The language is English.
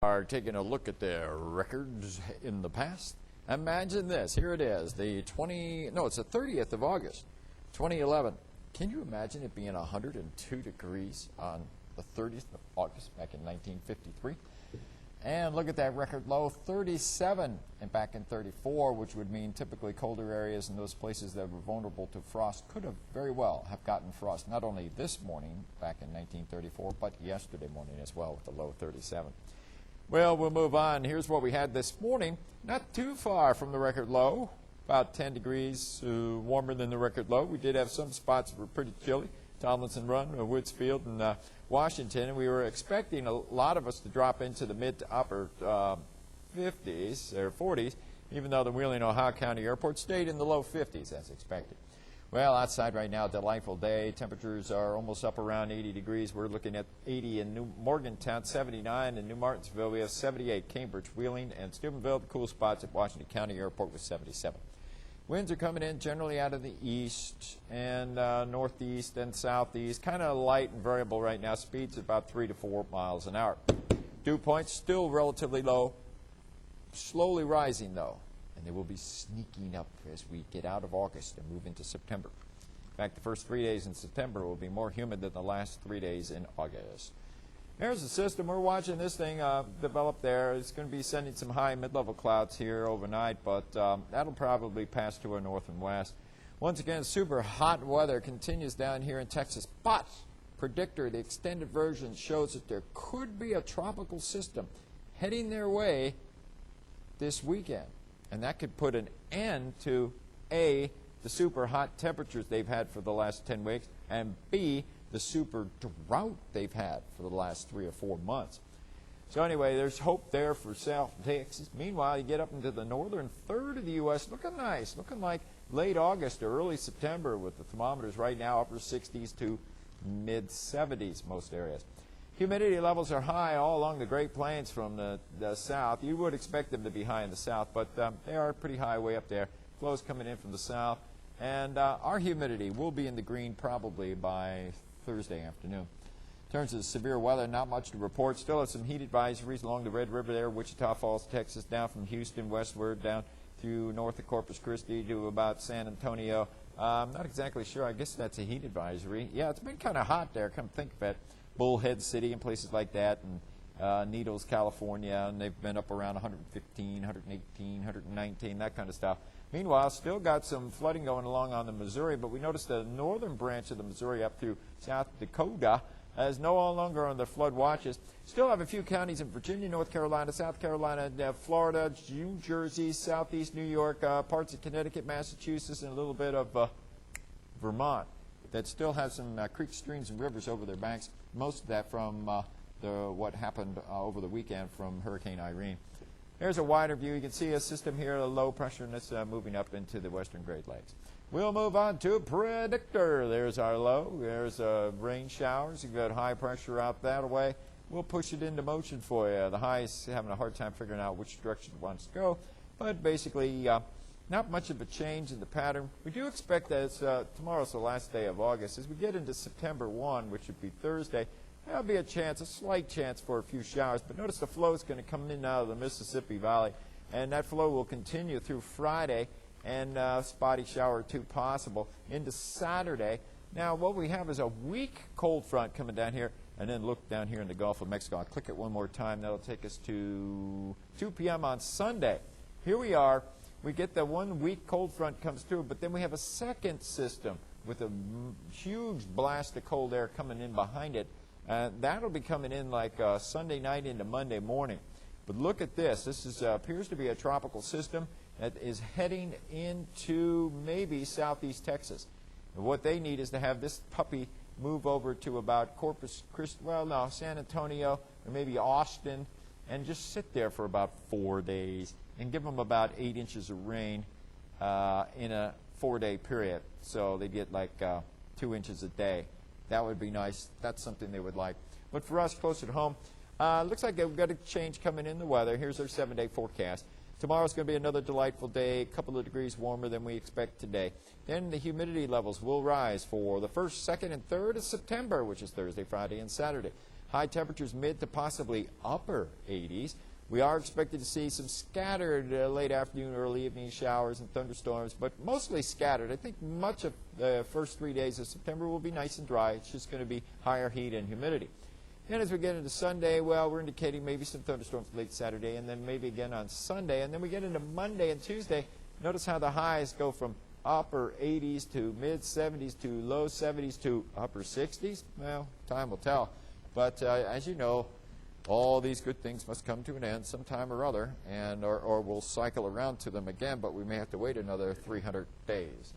Are taking a look at their records in the past. Imagine this. Here it is. It's the 30th of August, 2011. Can you imagine it being 102 degrees on the 30th of August back in 1953? And look at that record low, 37, and back in 34, which would mean typically colder areas and those places that were vulnerable to frost could have very well have gotten frost, not only this morning back in 1934, but yesterday morning as well with the low 37. Well, we'll move on. Here's what we had this morning. Not too far from the record low, about 10 degrees warmer than the record low. We did have some spots that were pretty chilly. Tomlinson Run, Woodsfield, and Washington. And we were expecting a lot of us to drop into the mid to upper 50s or 40s, even though the Wheeling, Ohio County Airport stayed in the low 50s as expected. Well, outside right now, delightful day. Temperatures are almost up around 80 degrees. We're looking at 80 in New Morgantown, 79 in New Martinsville. We have 78 Cambridge, Wheeling, and Steubenville. The cool spots at Washington County Airport with 77. Winds are coming in generally out of the east and northeast and southeast, kind of light and variable right now. Speeds about 3 to 4 miles an hour. Dew points still relatively low, slowly rising though. And they will be sneaking up as we get out of August and move into September. In fact, the first 3 days in September will be more humid than the last 3 days in August. There's the system. We're watching this thing develop there. It's going to be sending some high mid-level clouds here overnight, but that'll probably pass to our north and west. Once again, super hot weather continues down here in Texas, but predictor, the extended version, shows that there could be a tropical system heading their way this weekend. And that could put an end to, A, the super hot temperatures they've had for the last 10 weeks, and B, the super drought they've had for the last 3 or 4 months. So anyway, there's hope there for South Texas. Meanwhile, you get up into the northern third of the U.S., looking nice, looking like late August or early September with the thermometers right now upper 60s to mid-70s most areas. Humidity levels are high all along the Great Plains from the south. You would expect them to be high in the south, but they are pretty high way up there. Flows coming in from the south. And our humidity will be in the green probably by Thursday afternoon. In terms of severe weather, not much to report. Still have some heat advisories along the Red River there, Wichita Falls, Texas, down from Houston westward, down through north of Corpus Christi to about San Antonio. I'm not exactly sure. I guess that's a heat advisory. Yeah, it's been kind of hot there, come think of it. Bullhead City and places like that, and Needles, California, and they've been up around 115, 118, 119, that kind of stuff. Meanwhile, still got some flooding going along on the Missouri, but we noticed the northern branch of the Missouri up through South Dakota is no longer on the flood watches. Still have a few counties in Virginia, North Carolina, South Carolina, Florida, New Jersey, southeast New York, parts of Connecticut, Massachusetts, and a little bit of Vermont that still have some creeks, streams, and rivers over their banks. Most of that from what happened over the weekend from Hurricane Irene. There's a wider view. You can see a system here, a low pressure, and it's moving up into the western Great Lakes. We'll move on to predictor. There's our low. There's rain showers. You've got high pressure out that way. We'll push it into motion for you. The high is having a hard time figuring out which direction it wants to go, but basically not much of a change in the pattern. We do expect that tomorrow's the last day of August. As we get into September 1, which would be Thursday, there'll be a slight chance for a few showers. But notice the flow is going to come in out of the Mississippi Valley, and that flow will continue through Friday, and spotty shower or two possible into Saturday. Now, what we have is a weak cold front coming down here, and then look down here in the Gulf of Mexico. I'll click it one more time. That'll take us to 2 p.m. on Sunday. Here we are. We get the one weak cold front comes through, but then we have a second system with a huge blast of cold air coming in behind it. That'll be coming in like Sunday night into Monday morning. But look at this. This is, appears to be a tropical system that is heading into maybe southeast Texas. And what they need is to have this puppy move over to about San Antonio or maybe Austin, and just sit there for about 4 days and give them about 8 inches of rain in a 4-day period. So they get like 2 inches a day. That would be nice. That's something they would like. But for us, closer to home, looks like we've got a change coming in the weather. Here's our 7-day forecast. Tomorrow's going to be another delightful day, a couple of degrees warmer than we expect today. Then the humidity levels will rise for the 1st, 2nd, and 3rd of September, which is Thursday, Friday, and Saturday. High temperatures mid to possibly upper 80s. We are expected to see some scattered late afternoon, early evening showers and thunderstorms, but mostly scattered. I think much of the first 3 days of September will be nice and dry. It's just going to be higher heat and humidity. And as we get into Sunday, well, we're indicating maybe some thunderstorms late Saturday and then maybe again on Sunday. And then we get into Monday and Tuesday. Notice how the highs go from upper 80s to mid 70s to low 70s to upper 60s. Well, time will tell. But as you know, all these good things must come to an end sometime or other, and or we'll cycle around to them again, but we may have to wait another 300 days.